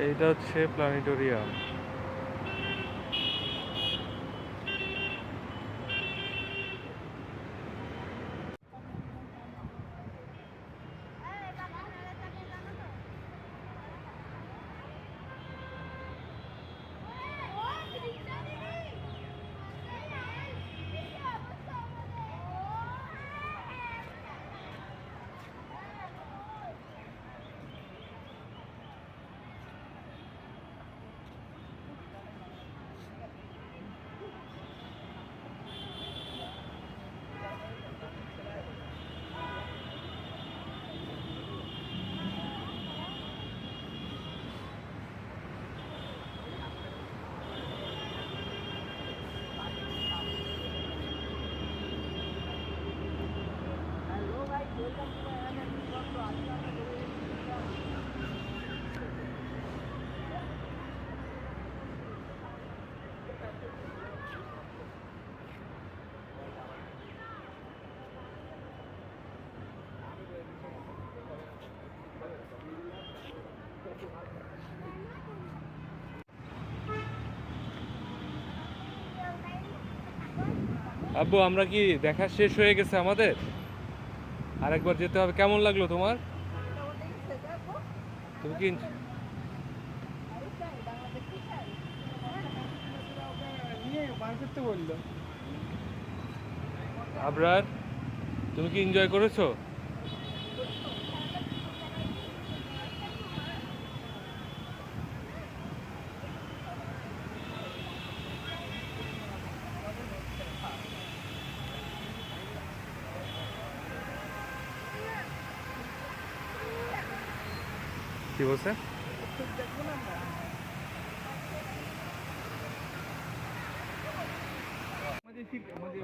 এইটা হচ্ছে প্ল্যানেটোরিয়াম। আব্বু, আমরা কি দেখা শেষ হয়ে গেছে আমাদের? আরেকবার যেতে হবে। কেমন লাগলো তোমার? তুমি কি আবরার, তুমি কি এনজয় করেছো? কি বলছে?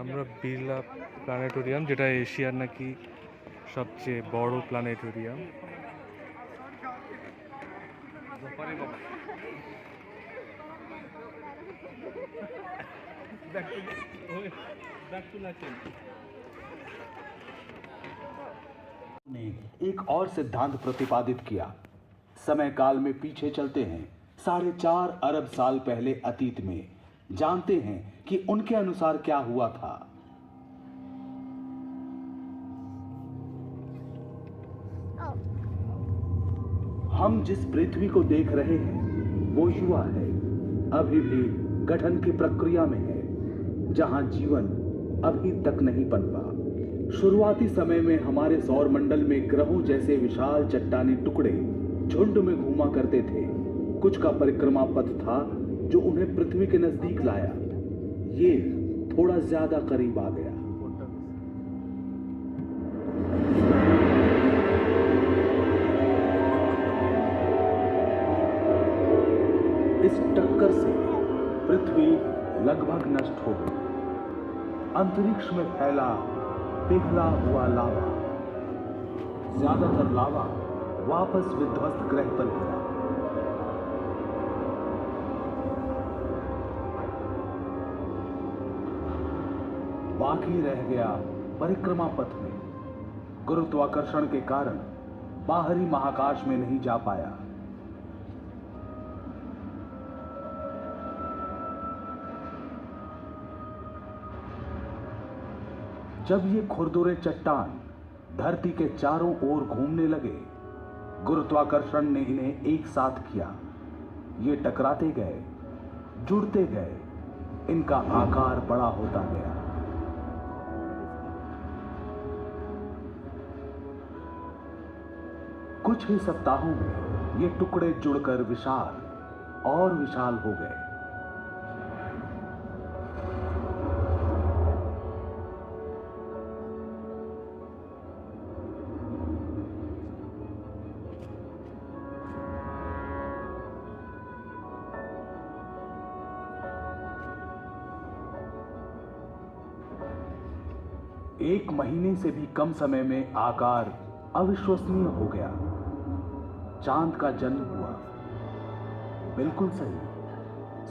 আমরা বিড়লা প্ল্যানেটোরিয়াম, যেটা এশিয়ার নাকি সবচেয়ে বড় প্ল্যানেটোরিয়াম। ने एक और सिद्धांत प्रतिपादित किया। समय काल में पीछे चलते हैं 4.5 अरब साल पहले अतीत में, जानते हैं कि उनके अनुसार क्या हुआ था। हम जिस पृथ्वी को देख रहे हैं वो युवा है, अभी भी गठन की प्रक्रिया में है, जहां जीवन अभी तक नहीं पनपा। शुरुआती समय में हमारे सौर मंडल में ग्रहों जैसे विशाल चट्टानी टुकड़े झुंड में घूमा करते थे। कुछ का परिक्रमा पथ था जो उन्हें पृथ्वी के नजदीक लाया। ये थोड़ा ज्यादा करीब आ गया। इस टक्कर से पृथ्वी लगभग नष्ट हो गई। अंतरिक्ष में फैला पिघला हुआ लावा, ज्यादातर लावा वापस विध्वस्त ग्रह पर गिरा। बाकी रह गया परिक्रमा पथ में, गुरुत्वाकर्षण के कारण बाहरी महाकाश में नहीं जा पाया। जब ये खुरदुरे चट्टान धरती के चारों ओर घूमने लगे, गुरुत्वाकर्षण ने इन्हें एक साथ किया। ये टकराते गए, जुड़ते गए, इनका आकार बड़ा होता गया। कुछ ही सप्ताहों में ये टुकड़े जुड़कर विशाल और विशाल हो गए। एक महीने से भी कम समय में आकार अविश्वसनीय हो गया। चांद का जन्म हुआ। बिल्कुल सही,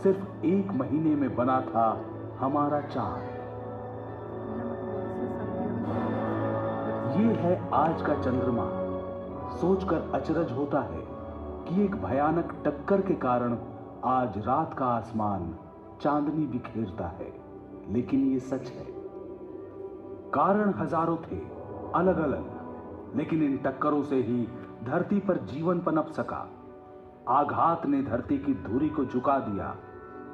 सिर्फ एक महीने में बना था हमारा चांद। ये है आज का चंद्रमा। सोचकर अचरज होता है कि एक भयानक टक्कर के कारण आज रात का आसमान चांदनी बिखेरता है, लेकिन ये सच है। कारण हजारों थे, अलग अलग, लेकिन इन टक्करों से ही धरती पर जीवन पनप सका। आघात ने धरती की धुरी को झुका दिया,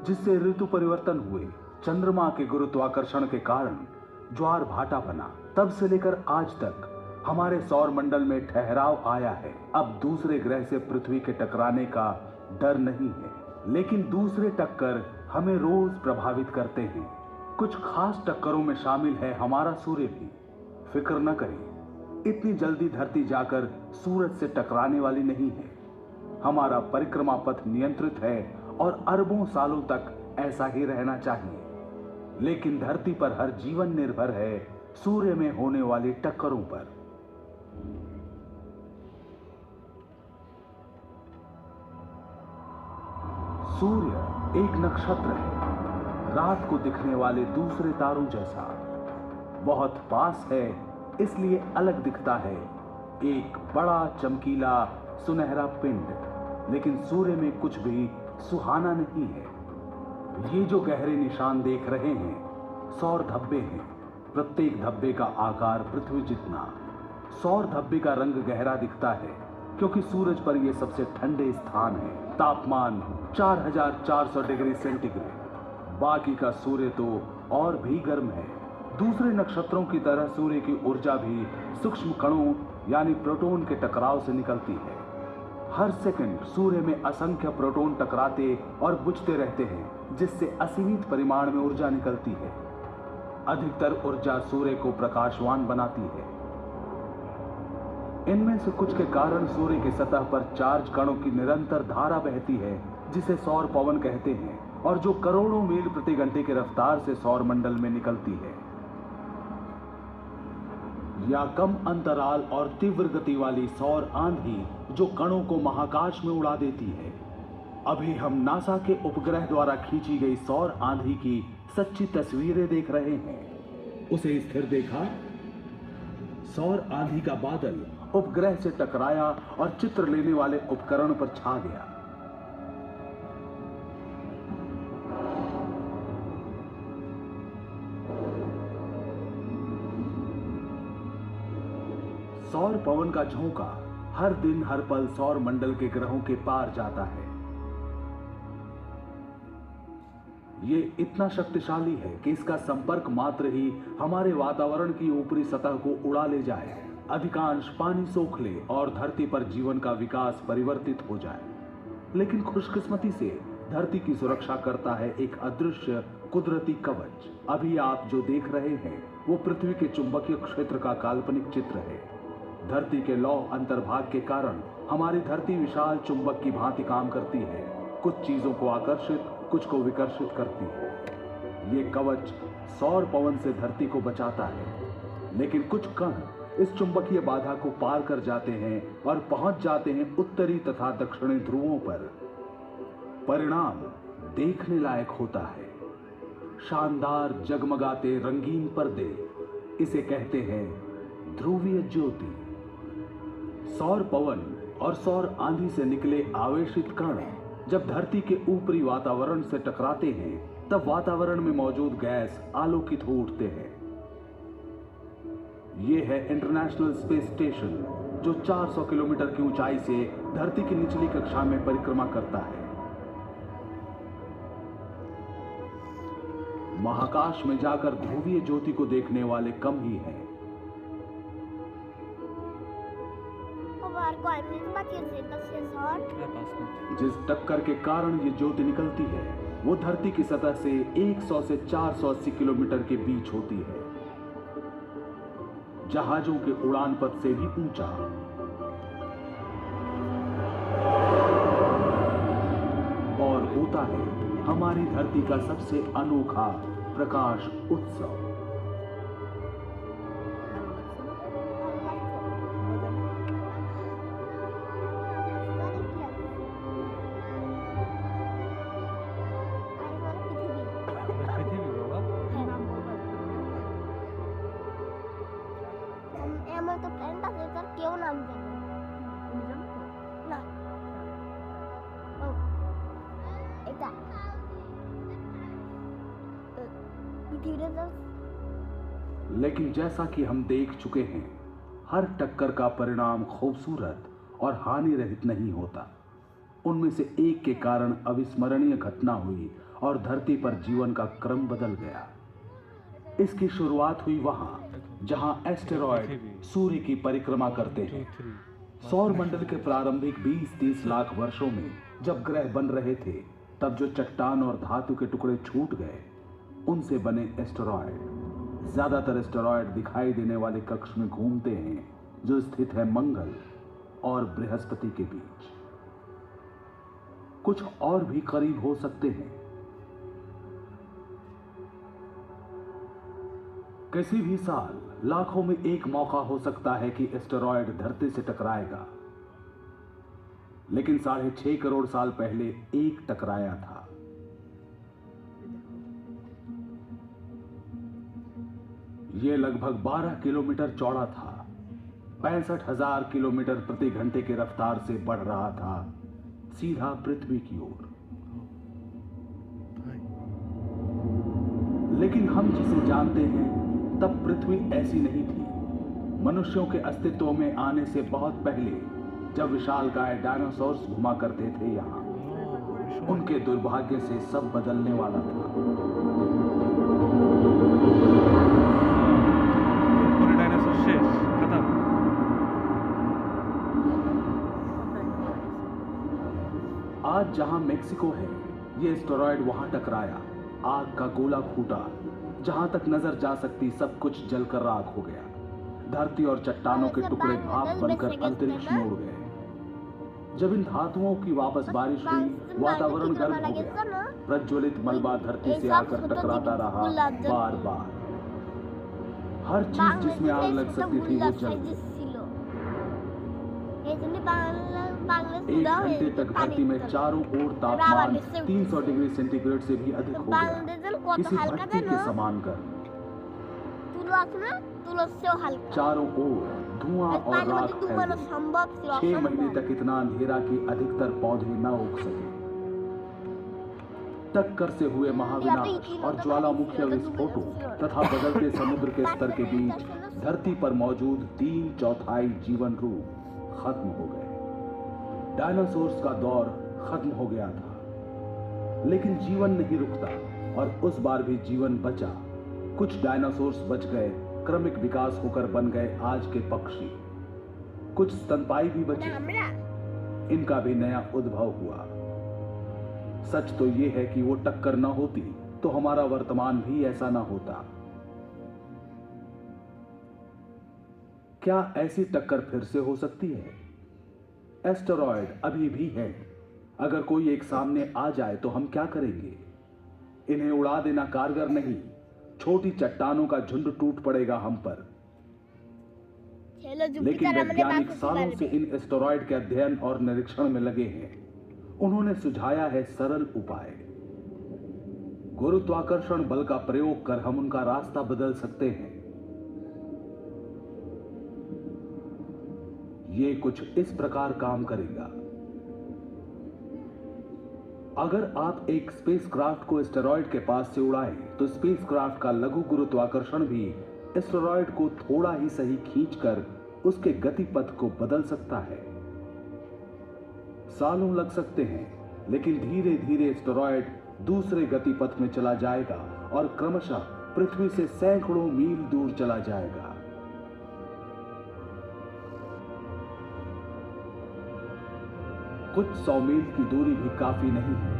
जिससे ऋतु परिवर्तन हुए। चंद्रमा के गुरुत्वाकर्षण के कारण ज्वार भाटा बना। तब से लेकर आज तक हमारे सौर मंडल में ठहराव आया है। अब दूसरे ग्रह से पृथ्वी के टकराने का डर नहीं है, लेकिन दूसरे टक्कर हमें रोज प्रभावित करते हैं। कुछ खास टक्करों में शामिल है हमारा सूर्य भी। फिक्र न करें, इतनी जल्दी धरती जाकर सूरज से टकराने वाली नहीं है। हमारा परिक्रमा पथ नियंत्रित है और अरबों सालों तक ऐसा ही रहना चाहिए। लेकिन धरती पर हर जीवन निर्भर है सूर्य में होने वाली टक्करों पर। सूर्य एक नक्षत्र है, रात को दिखने वाले दूसरे तारों जैसा। बहुत पास है, इसलिए अलग दिखता है, एक बड़ा चमकीला सुनहरा पिंड। लेकिन सूर्य में कुछ भी सुहाना नहीं है। ये जो गहरे निशान देख रहे हैं सौर धब्बे हैं। प्रत्येक धब्बे का आकार पृथ्वी जितना। सौर धब्बे का रंग गहरा दिखता है क्योंकि सूरज पर यह सबसे ठंडे स्थान है। तापमान 4400 डिग्री सेंटीग्रेड। बाकी का सूर्य तो और भी गर्म है। दूसरे नक्षत्रों की तरह सूर्य की ऊर्जा भी सूक्ष्म कणों यानी प्रोटॉन के टकराव से निकलती है। हर सेकंड सूर्य में असंख्य प्रोटॉन टकराते और बुझते रहते हैं, जिससे असीमित परिमाण में ऊर्जा निकलती है। अधिकतर ऊर्जा सूर्य को प्रकाशवान बनाती है। इनमें से कुछ के कारण सूर्य की सतह पर चार्ज कणों की निरंतर धारा बहती है, जिसे सौर पवन कहते हैं, और जो करोड़ों मील प्रति घंटे की रफ्तार से सौर मंडल में निकलती है। या कम अंतराल और तीव्र गति वाली सौर आंधी जो कणों को महाकाश में उड़ा देती है। अभी हम नासा के उपग्रह द्वारा खींची गई सौर आंधी की सच्ची तस्वीरें देख रहे हैं। उसे स्थिर देखा। सौर आंधी का बादल उपग्रह से टकराया और चित्र लेने वाले उपकरण पर छा गया। सौर पवन का झोंका हर दिन हर पल सौर मंडल के ग्रहों के पार जाता है। ये इतना शक्तिशाली है कि इसका संपर्क मात्र ही हमारे वातावरण की ऊपरी सतह को उड़ा ले जाए, अधिकांश पानी सोख ले और धरती पर जीवन का विकास परिवर्तित हो जाए। लेकिन खुशकिस्मती से धरती की सुरक्षा करता है एक अदृश्य कुदरती कवच। अभी आप जो देख रहे हैं वो पृथ्वी के चुंबकीय क्षेत्र का काल्पनिक चित्र है। धरती के लौ अंतर्भाग के कारण हमारी धरती विशाल चुंबक की भांति काम करती है। कुछ चीजों को आकर्षित, कुछ को विकर्षित करती है। ये कवच सौर पवन से धरती को बचाता है। लेकिन कुछ कण इस चुंबकीय बाधा को पार कर जाते हैं और पहुंच जाते हैं उत्तरी तथा दक्षिणी ध्रुवों पर। परिणाम देखने लायक होता है। शानदार जगमगाते रंगीन पर्दे, इसे कहते हैं ध्रुवीय ज्योति। सौर पवन और सौर आंधी से निकले आवेशित कण जब धरती के ऊपरी वातावरण से टकराते हैं, तब वातावरण में मौजूद गैस आलोकित हो उठते हैं। यह है इंटरनेशनल स्पेस स्टेशन, जो 400 किलोमीटर की ऊंचाई से धरती की निचली कक्षा में परिक्रमा करता है। महाकाश में जाकर ध्रुवीय ज्योति को देखने वाले कम ही हैं। जिस टक्कर के कारण ये ज्योति निकलती है वो धरती की सतह से 100 से 480 किलोमीटर के बीच होती है, जहाजों के उड़ान पथ से भी ऊंचा। और होता है हमारी धरती का सबसे अनोखा प्रकाश उत्सव। আমার তো প্ল্যানটা সেটার কেউ নামবে না लेकिन जैसा कि हम देख चुके हैं, हर टक्कर का परिणाम खूबसूरत और हानि रहित नहीं होता। उनमें से एक के कारण अविस्मरणीय घटना हुई और धरती पर जीवन का क्रम बदल गया। इसकी शुरुआत हुई वहां जहां एस्टेरॉयड सूर्य की परिक्रमा करते हैं। सौर मंडल के प्रारंभिक 20-30 लाख वर्षों में जब ग्रह बन रहे थे, तब जो चट्टान और धातु के टुकड़े छूट गए, उनसे बने एस्टेरॉयड। ज्यादातर एस्टेरॉयड दिखाई देने वाले कक्ष में घूमते हैं, जो स्थित है मंगल और बृहस्पति के बीच। कुछ और भी करीब हो सकते हैं। किसी भी साल लाखों में एक मौका हो सकता है कि एस्टेरॉयड धरती से टकराएगा, लेकिन 6.5 करोड़ साल पहले एक टकराया था। यह लगभग 12 किलोमीटर चौड़ा था, 65,000 किलोमीटर प्रति घंटे की रफ्तार से बढ़ रहा था, सीधा पृथ्वी की ओर। लेकिन हम जिसे जानते हैं, तब पृथ्वी ऐसी नहीं थी। मनुष्यों के अस्तित्व में आने से बहुत पहले, जब विशालकाय डायनासोर्स घुमा करते थे यहाँ, उनके दुर्भाग्य से सब बदलने वाला था। पूरे डायनासोर शेष, खत्म। आज जहां मेक्सिको है, ये एस्टेरॉयड वहां टकराया। आग का गोला फूटा, जहां तक नजर जा सकती सब कुछ जलकर राख हो गया। धरती और चट्टानों के टुकड़े भाप बनकर अंतरिक्ष में उड़ गए। जब इन धातुओं की वापस बारिश हुई, वातावरण गर्म हो गया। प्रज्वलित मलबा धरती से आकर टकराता रहा बार बार। हर चीज जिसमें आग लग सकती थी वो जल गई। 1 घंटे तक धरती में चारों ओर तापमान 300 डिग्री सेंटीग्रेड से भी अधिक हो गया, किसी भट्टी के समान गर्म। चारों ओर धुआं और राख फैल गई। 6 महीने तक इतना अंधेरा कि अधिकतर पौधे न उग सके। टक्कर से हुए महाविनाश और ज्वालामुखी विस्फोटों तथा बदलते समुद्र के स्तर के बीच धरती पर मौजूद 3/4 जीवन रूप खत्म हो गए। डायनासोर्स का दौर खत्म हो गया था, लेकिन जीवन नहीं रुकता और उस बार भी जीवन बचा। कुछ डायनासोर्स बच गए, क्रमिक विकास होकर बन गए आज के पक्षी। कुछ स्तनपायी भी बचे, इनका भी नया उद्भव हुआ। सच तो यह है कि वो टक्कर न होती तो हमारा वर्तमान भी ऐसा न होता। क्या ऐसी टक्कर फिर से हो सकती है? एस्टेरॉयड अभी भी है। अगर कोई एक सामने आ जाए तो हम क्या करेंगे? इन्हें उड़ा देना कारगर नहीं। छोटी चट्टानों का झुंड टूट पड़ेगा हम पर। लेकिन वैज्ञानिक सालों से इन एस्टेरॉयड के अध्ययन और निरीक्षण में लगे हैं। उन्होंने सुझाया है सरल उपाय। गुरुत्वाकर्षण बल का प्रयोग कर हम उनका रास्ता बदल सकते हैं। ये कुछ इस प्रकार काम करेगा। अगर आप एक स्पेसक्राफ्ट को एस्टेरॉयड के पास से उड़ाएं, तो स्पेसक्राफ्ट का लघु गुरुत्वाकर्षण भी एस्टेरॉयड को थोड़ा ही सही खींचकर उसके गति पथ को बदल सकता है। सालों लग सकते हैं, लेकिन धीरे धीरे एस्टेरॉयड दूसरे गति पथ में चला जाएगा और क्रमशः पृथ्वी से सैकड़ों मील दूर चला जाएगा। कुछ 100 मील की दूरी भी काफी नहीं है,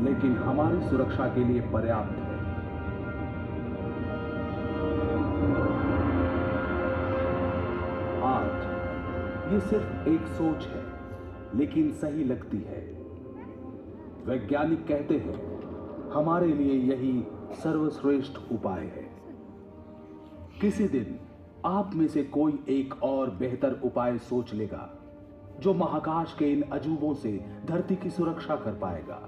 लेकिन हमारी सुरक्षा के लिए पर्याप्त है। आज ये सिर्फ एक सोच है, लेकिन सही लगती है। वैज्ञानिक कहते हैं हमारे लिए यही सर्वश्रेष्ठ उपाय है। किसी दिन आप में से कोई एक और बेहतर उपाय सोच लेगा, जो महाकाश के इन अजूबों से धरती की सुरक्षा कर पाएगा।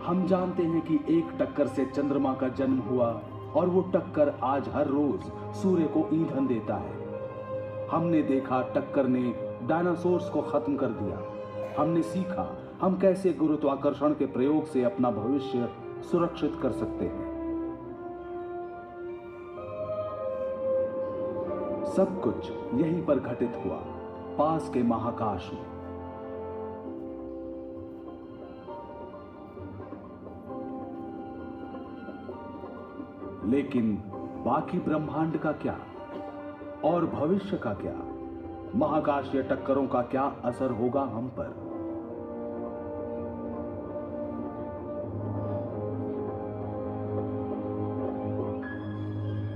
हम जानते हैं कि एक टक्कर से चंद्रमा का जन्म हुआ और वो टक्कर आज हर रोज सूर्य को ईंधन देता है। हमने देखा टक्कर ने डायनासोर्स को खत्म कर दिया। हमने सीखा हम कैसे गुरुत्वाकर्षण के प्रयोग से अपना भविष्य सुरक्षित कर सकते हैं। सब कुछ यहीं पर घटित हुआ, पास के महाकाश में। लेकिन बाकी ब्रह्मांड का क्या और भविष्य का क्या? महाकाशीय टक्करों का क्या असर होगा हम पर?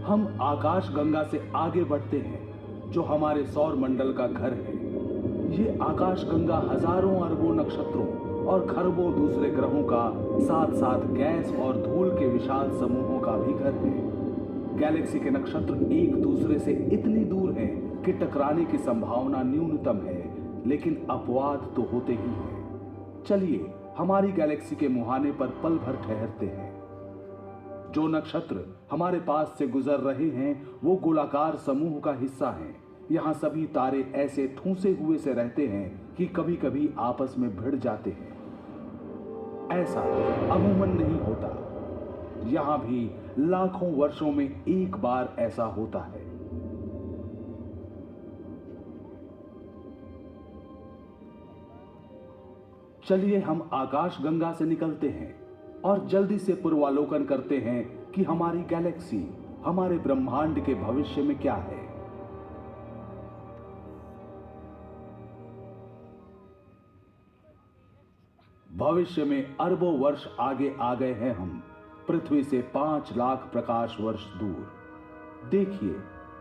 हम आकाश गंगा से आगे बढ़ते हैं, जो हमारे सौर मंडल का घर है। ये आकाश गंगा हजारों अरबों नक्षत्रों और खरबों दूसरे ग्रहों का, साथ साथ गैस और धूल के विशाल समूहों का भी घर है। गैलेक्सी के नक्षत्र एक दूसरे से इतनी दूर हैं कि टकराने की संभावना न्यूनतम है, लेकिन अपवाद तो होते ही हैं। चलिए हमारी गैलेक्सी के मुहाने पर पल भर ठहरते हैं। जो नक्षत्र हमारे पास से गुजर रहे हैं वो गोलाकार समूह का हिस्सा हैं। यहाँ सभी तारे ऐसे ठूंसे हुए से रहते हैं कि कभी कभी आपस में भिड़ जाते हैं। ऐसा अमूमन नहीं होता। यहाँ भी लाखों वर्षों में एक बार ऐसा होता है। चलिए हम आकाश गंगा से निकलते हैं और जल्दी से पूर्वालोकन करते हैं कि हमारी गैलेक्सी, हमारे ब्रह्मांड के भविष्य में क्या है। भविष्य में अरबों वर्ष आगे आ गए हैं हम, पृथ्वी से 5 लाख प्रकाश वर्ष दूर। देखिए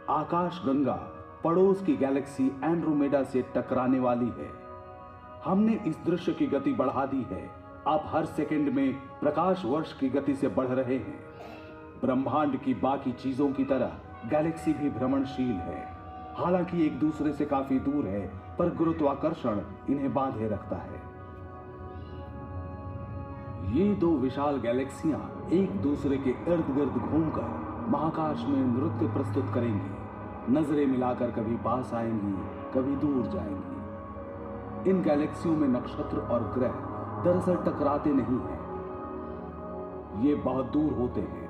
आकाश गंगा पड़ोस की गैलेक्सी एंड्रोमेडा से टकराने वाली है। हमने इस दृश्य की गति बढ़ा दी है। आप हर सेकंड में प्रकाश वर्ष की गति से बढ़ रहे हैं। ब्रह्मांड की बाकी चीजों की तरह गैलेक्सी भी भ्रमणशील है। हालांकि एक दूसरे से काफी दूर है, पर गुरुत्वाकर्षण इन्हें बांधे रखता है। ये दो विशाल गैलेक्सियां एक दूसरे के इर्द गिर्द घूमकर महाकाश में नृत्य प्रस्तुत करेंगी। नजरें मिलाकर कभी पास आएंगी, कभी दूर जाएंगी। इन गैलेक्सियों में नक्षत्र और ग्रह दरअसल टकराते नहीं हैं। ये बहुत दूर होते हैं।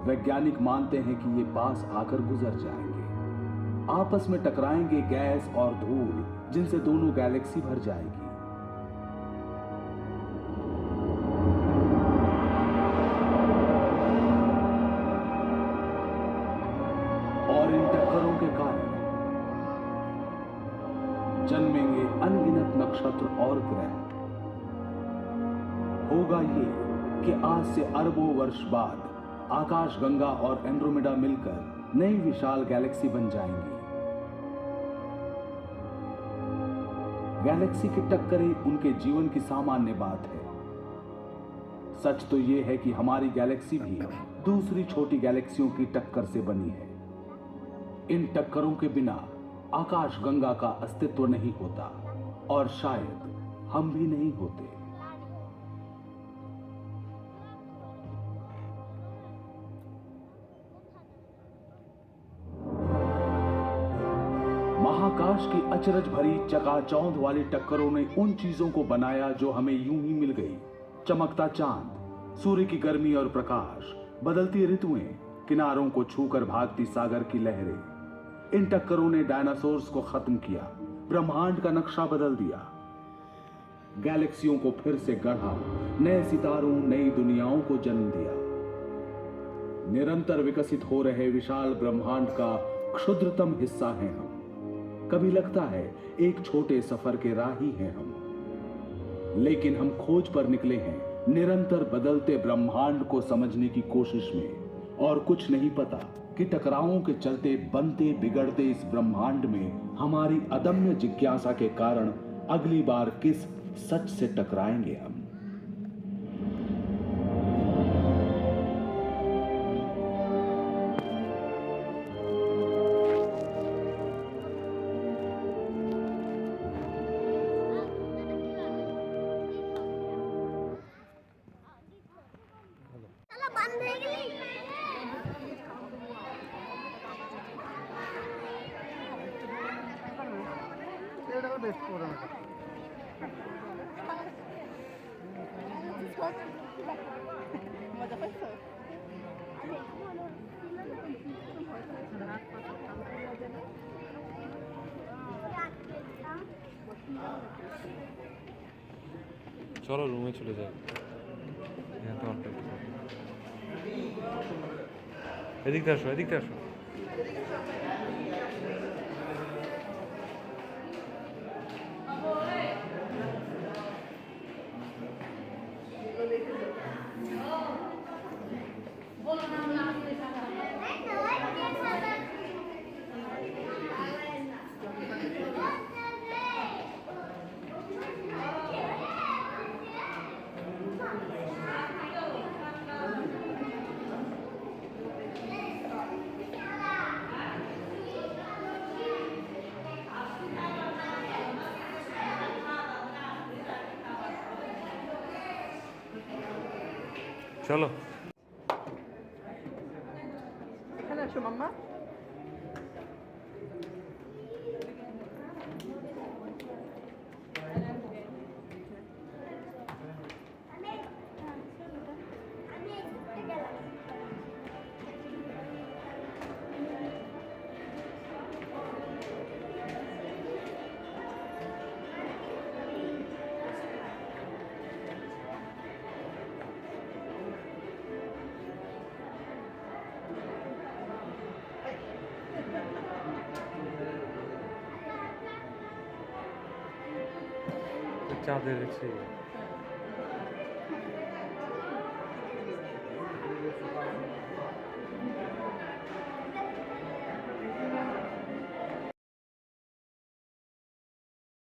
वैज्ञानिक मानते हैं कि ये पास आकर गुजर जाएंगे। आपस में टकराएंगे गैस और धूल, जिनसे दोनों गैलेक्सी भर जाएगी। और इन टक्करों के कारण जन्मेंगे अनगिनत नक्षत्र और ग्रह। होगा ये कि आज से अरबों वर्ष बाद आकाश गंगा और एंड्रोमेडा मिलकर नई विशाल गैलेक्सी बन जाएंगी। गैलेक्सी की टक्करें उनके जीवन की सामान्य बात है। सच तो यह है कि हमारी गैलेक्सी भी दूसरी छोटी गैलेक्सियों की टक्कर से बनी है। इन टक्करों के बिना आकाश गंगा का अस्तित्व नहीं होता और शायद हम भी नहीं होते। महाकाश की अचरज भरी चकाचौंध वाली टक्करों ने उन चीजों को बनाया जो हमें यूं ही मिल गई। चमकता चांद, सूर्य की गर्मी और प्रकाश, बदलती ऋतुएं, किनारों को छूकर भागती सागर की लहरें। इन टक्करों ने डायनासोर्स को खत्म किया, ब्रह्मांड का नक्शा बदल दिया, गैलेक्सियों को फिर से गढ़ा, नए सितारों, नई दुनियाओं को जन्म दिया। निरंतर विकसित हो रहे विशाल ब्रह्मांड का क्षुद्रतम हिस्सा हैं हम। कभी लगता है एक छोटे सफर के राही हैं हम, लेकिन हम खोज पर निकले हैं निरंतर बदलते ब्रह्मांड को समझने की कोशिश में। और कुछ नहीं पता कि टकरावों के चलते बनते बिगड़ते इस ब्रह्मांड में हमारी अदम्य जिज्ञासा के कारण अगली बार किस सच से टकराएंगे हम। 맞아, 했어. চলো রুমে চলে যাই। এখানে তো অনেক এদিক দিয়ে আসো, এদিক দিয়ে আসো। চলো এখানে আসো মাম্মা। চাঁদের দেখছি।